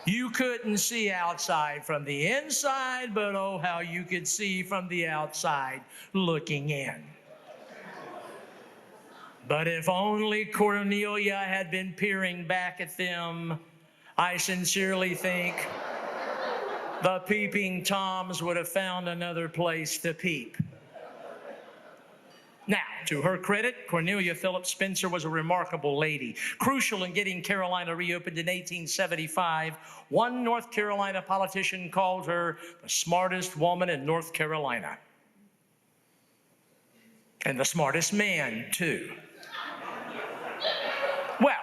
You couldn't see outside from the inside, but oh, how you could see from the outside looking in. But if only Cornelia had been peering back at them, I sincerely think the peeping Toms would have found another place to peep. Now, to her credit, Cornelia Phillips Spencer was a remarkable lady, crucial in getting Carolina reopened in 1875. One North Carolina politician called her the smartest woman in North Carolina. And the smartest man, too. Well,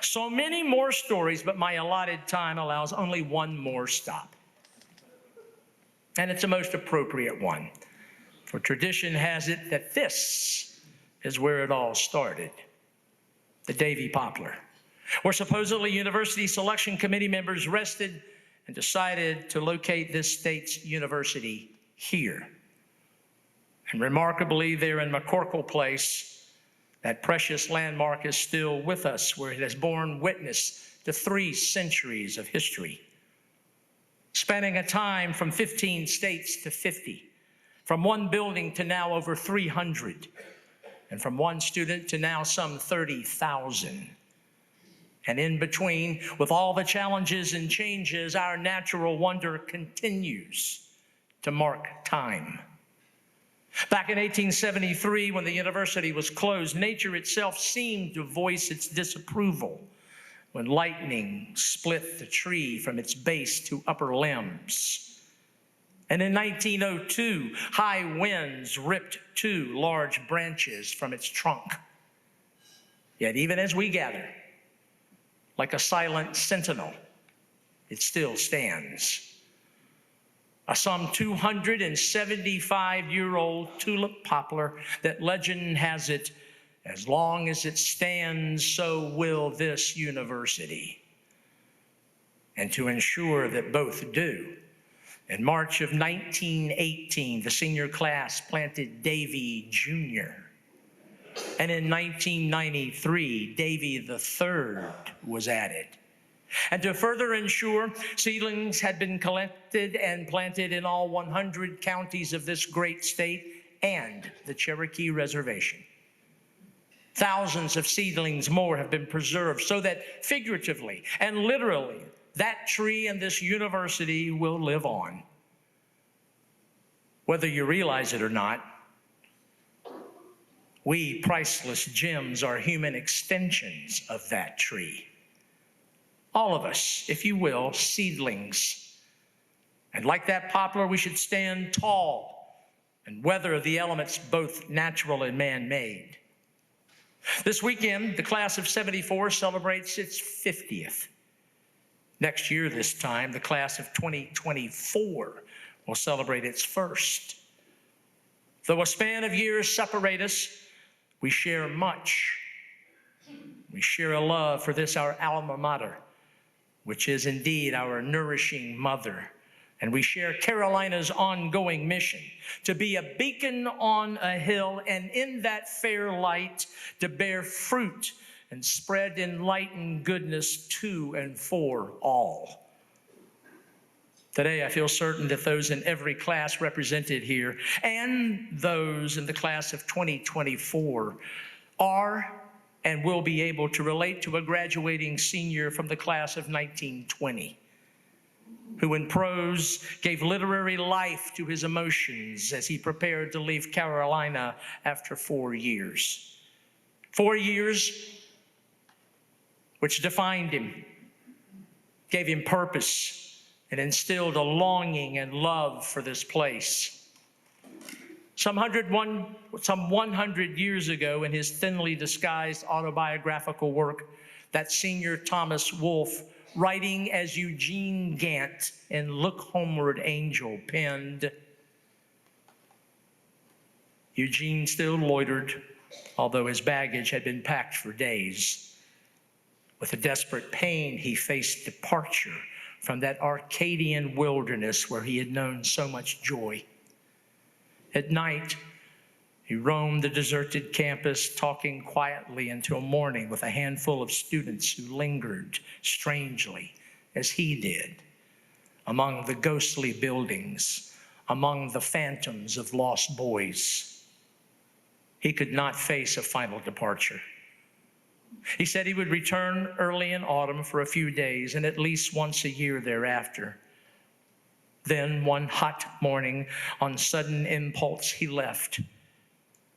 so many more stories, but my allotted time allows only one more stop. And it's a most appropriate one, for tradition has it that this is where it all started, the Davy Poplar, where supposedly university selection committee members rested and decided to locate this state's university here. And remarkably, there in McCorkle Place, that precious landmark is still with us, where it has borne witness to 3 centuries of history, spanning a time from 15 states to 50, from one building to now over 300, and from one student to now some 30,000. And in between, with all the challenges and changes, our natural wonder continues to mark time. Back in 1873, when the university was closed, nature itself seemed to voice its disapproval when lightning split the tree from its base to upper limbs. And in 1902, high winds ripped 2 large branches from its trunk. Yet even as we gather, like a silent sentinel, it still stands. A some 275-year-old tulip poplar that legend has it, as long as it stands, so will this university. And to ensure that both do, in March of 1918, the senior class planted Davy Jr. And in 1993, Davy III was added. And to further ensure, seedlings had been collected and planted in all 100 counties of this great state and the Cherokee Reservation. Thousands of seedlings more have been preserved so that figuratively and literally, that tree and this university will live on. Whether you realize it or not, we priceless gems are human extensions of that tree. All of us, if you will, seedlings. And like that poplar, we should stand tall and weather the elements, both natural and man-made. This weekend, the class of '74 celebrates its 50th. Next year, this time, the class of 2024 will celebrate its first. Though a span of years separate us, we share much. We share a love for this, our alma mater, which is indeed our nourishing mother. And we share Carolina's ongoing mission to be a beacon on a hill, and in that fair light to bear fruit and spread enlightened goodness to and for all. Today, I feel certain that those in every class represented here and those in the class of 2024 are and will be able to relate to a graduating senior from the class of 1920, who in prose gave literary life to his emotions as he prepared to leave Carolina after 4 years. 4 years which defined him, gave him purpose, and instilled a longing and love for this place. Some 100 years ago, in his thinly disguised autobiographical work, that senior Thomas Wolfe, writing as Eugene Gant in Look Homeward, Angel, penned, Eugene still loitered, although his baggage had been packed for days. With a desperate pain, he faced departure from that Arcadian wilderness where he had known so much joy. At night, he roamed the deserted campus, talking quietly until morning with a handful of students who lingered strangely, as he did, among the ghostly buildings, among the phantoms of lost boys. He could not face a final departure. He said he would return early in autumn for a few days and at least once a year thereafter. Then one hot morning, on sudden impulse, he left.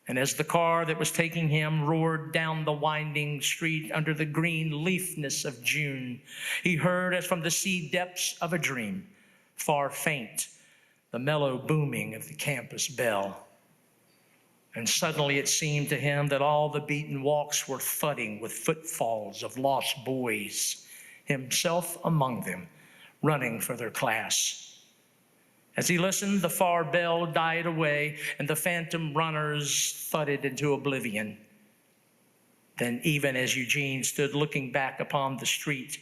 And as the car that was taking him roared down the winding street under the green leafness of June, he heard, as from the sea depths of a dream, far faint, the mellow booming of the campus bell. And suddenly it seemed to him that all the beaten walks were thudding with footfalls of lost boys, himself among them, running for their class. As he listened, the far bell died away, and the phantom runners thudded into oblivion. Then, even as Eugene stood looking back upon the street,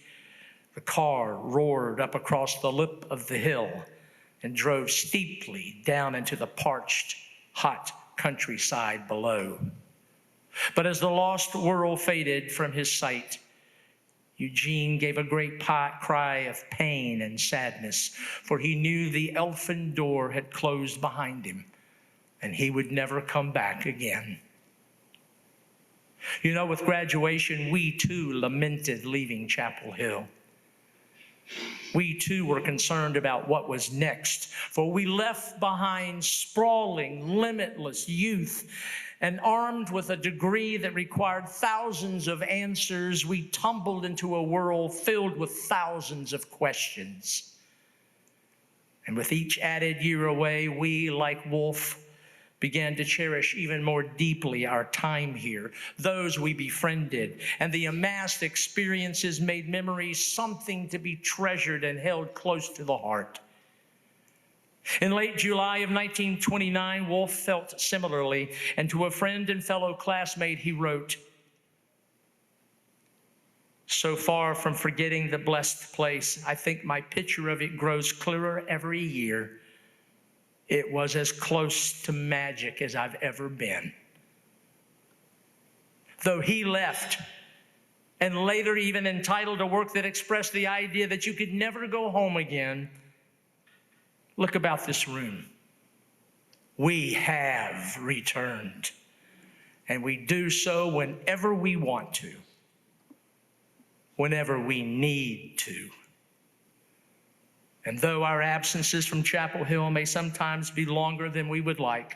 the car roared up across the lip of the hill and drove steeply down into the parched, hot countryside below. But as the lost world faded from his sight, Eugene gave a great cry of pain and sadness, for he knew the elfin door had closed behind him, and he would never come back again. You know, with graduation, we too lamented leaving Chapel Hill. We too were concerned about what was next, for we left behind sprawling, limitless youth, and armed with a degree that required thousands of answers, we tumbled into a world filled with thousands of questions. And with each added year away, we, like Wolf, began to cherish even more deeply our time here, those we befriended, and the amassed experiences made memories something to be treasured and held close to the heart. In late July of 1929, Wolf felt similarly, and to a friend and fellow classmate he wrote, "So far from forgetting the blessed place, I think my picture of it grows clearer every year. It was as close to magic as I've ever been." Though he left, and later even entitled a work that expressed the idea that you could never go home again, look about this room. We have returned, and we do so whenever we want to, whenever we need to. And though our absences from Chapel Hill may sometimes be longer than we would like,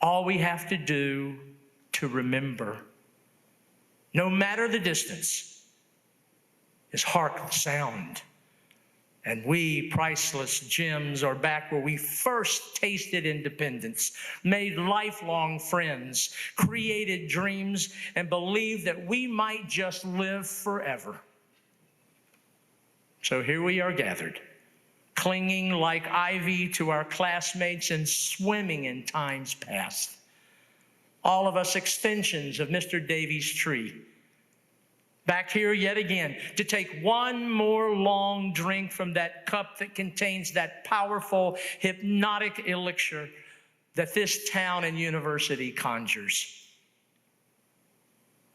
all we have to do to remember, no matter the distance, is hark the sound. And we, priceless gems, are back where we first tasted independence, made lifelong friends, created dreams, and believed that we might just live forever. So here we are gathered, clinging like ivy to our classmates and swimming in times past. All of us extensions of Mr. Davies' tree. Back here yet again to take one more long drink from that cup that contains that powerful, hypnotic elixir that this town and university conjures.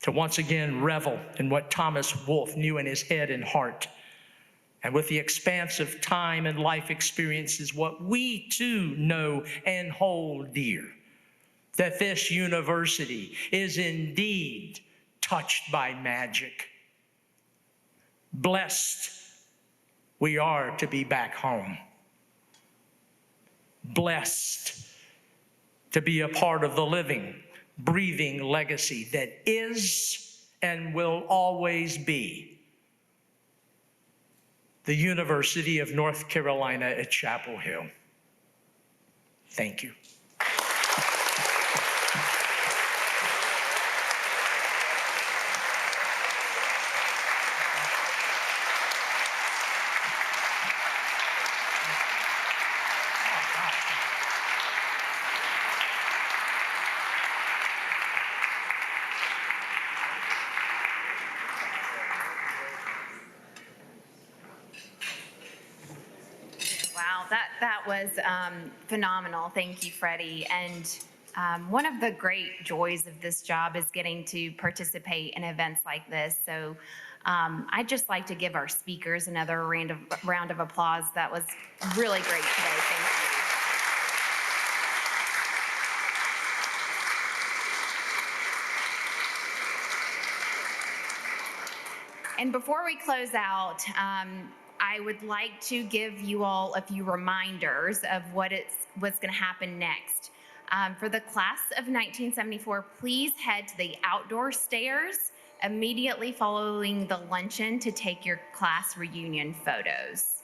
To once again revel in what Thomas Wolfe knew in his head and heart. And with the expanse of time and life experiences, what we too know and hold dear, that this university is indeed touched by magic. Blessed we are to be back home. Blessed to be a part of the living, breathing legacy that is and will always be the University of North Carolina at Chapel Hill. Thank you. Wow, that was phenomenal. Thank you, Freddie. And one of the great joys of this job is getting to participate in events like this. So I'd just like to give our speakers another round of applause. That was really great today. Thank you. And before we close out, I would like to give you all a few reminders of what's going to happen next. For the class of 1974, please head to the outdoor stairs immediately following the luncheon to take your class reunion photos.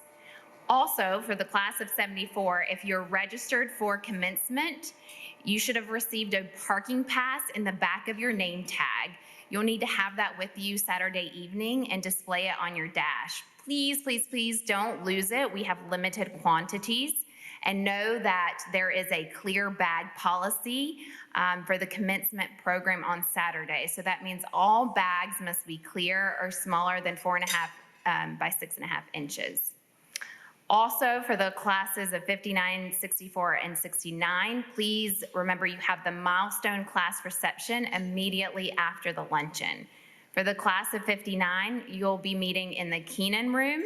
Also, for the class of 74, if you're registered for commencement, You should have received a parking pass in the back of your name tag. You'll need to have that with you Saturday evening and display it on your dash. Please, please, please don't lose it. We have limited quantities. And know that there is a clear bag policy for the commencement program on Saturday. So that means all bags must be clear or smaller than 4.5 by 6.5 inches. Also, for the classes of 59, 64, and 69, please remember you have the milestone class reception immediately after the luncheon. For the class of 59, you'll be meeting in the Keenan room.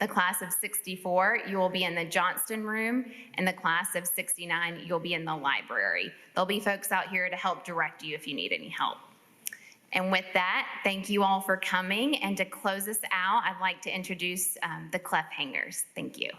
The class of 64, you will be in the Johnston room, and the class of 69, you'll be in the library. There'll be folks out here to help direct you if you need any help. And with that, thank you all for coming, and to close us out, I'd like to introduce the Cliffhangers. Thank you.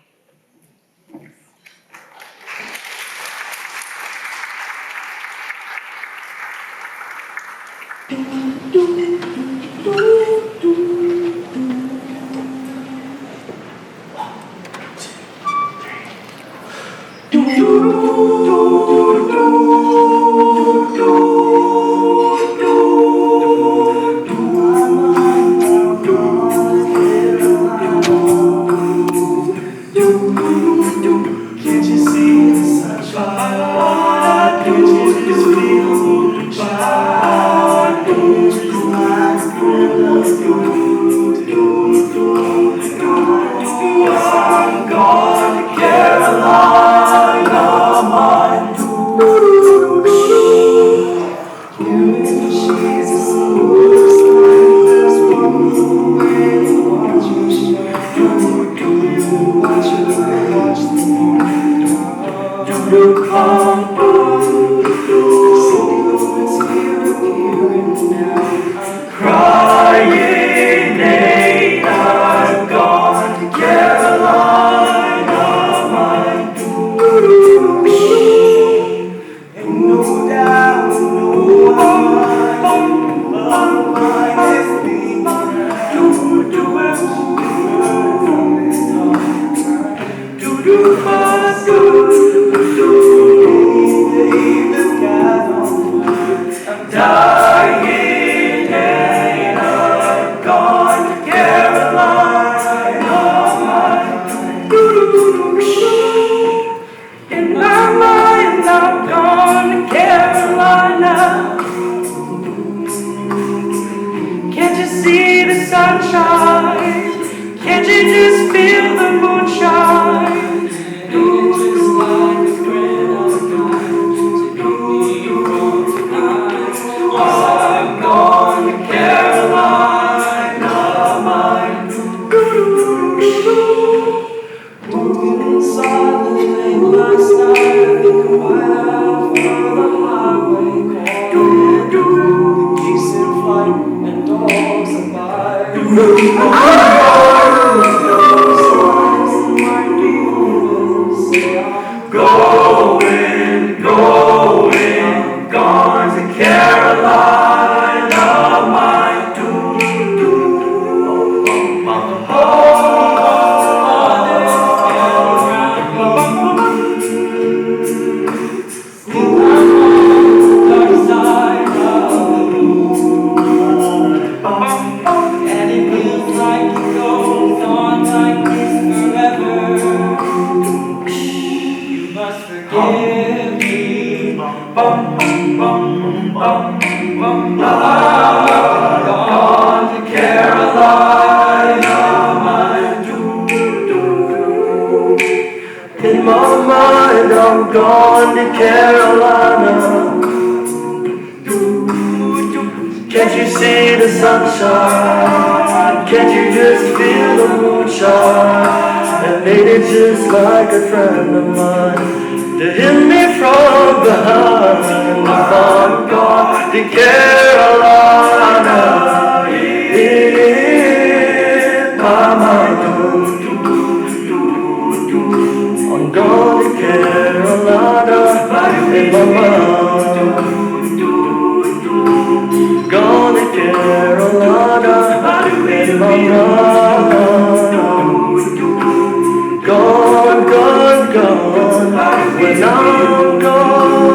Gone, gone, gone, when I'm gone.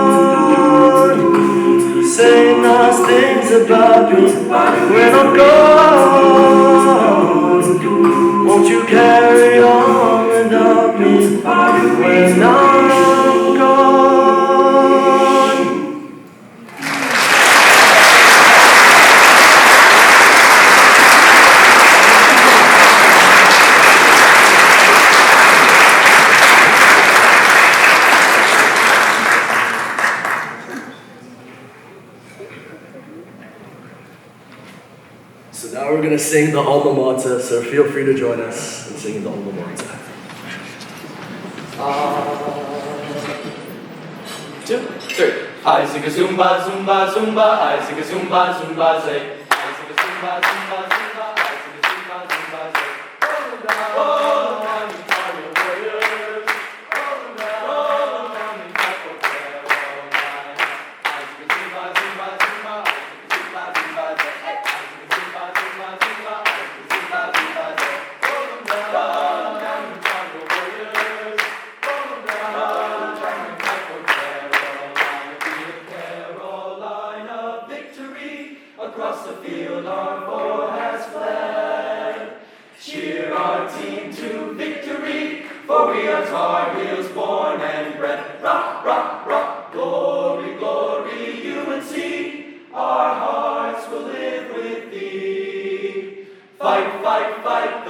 say nice things about me when I'm gone. Won't you carry on without me when I'm gone? So now we're going to sing the alma mater, so feel free to join us in singing the alma mater. 2, 3. I sing a Zumba, Zumba, Zumba. I sing a Zumba, Zumba, say. I sing a Zumba, Zumba, Zumba. I sing a Zumba, Zumba, say. Oh, I'm tired of warriors. Oh, I'm in back for Caroline. I sing a Zumba, Zumba, Zumba. I sing a Zumba, Zumba, say. I sing a Zumba, Zumba, Zumba. I sing a Zumba, Zumba, say. Oh, I'm in back for warriors. Oh, I'm in back for Carolina, victory across the field, our foe has fled. Cheer our team to victory, for we are Tar Heels born and bred. Rock, rock, rock, glory, glory, UNC, our hearts will live with thee. Fight, fight, fight,